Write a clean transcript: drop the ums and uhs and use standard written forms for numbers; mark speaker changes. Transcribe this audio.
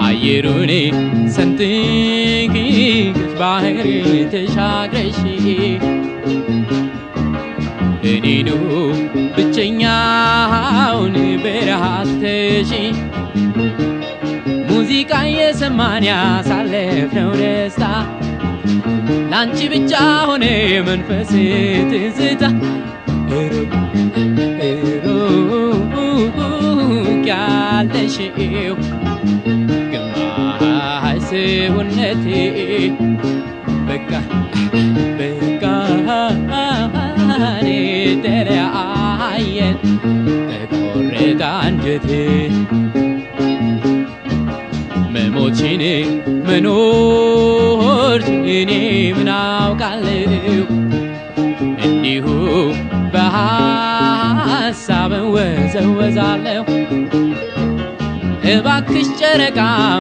Speaker 1: አየሩን ሰንጥቅሽ ባህር ተሻግረሽ እኔኑ ብቸኛውን በረሃተሽ ሙዚቃ የሰማን ያሳለፍነው ደስታ ላንቺ ብቻ ሆነ መንፈስ ትዝታ ሩቅ ያለሽው ግማሽ ሰውነቴ በቃ ተለያየን ተቆረጠ አንጀቴ መሞትሽን መኖርሽን እኔ ምን አውቃለሁ እንዲሁ በሐሳብ ወዘወዛለሁ እባክሽ ጨረቃ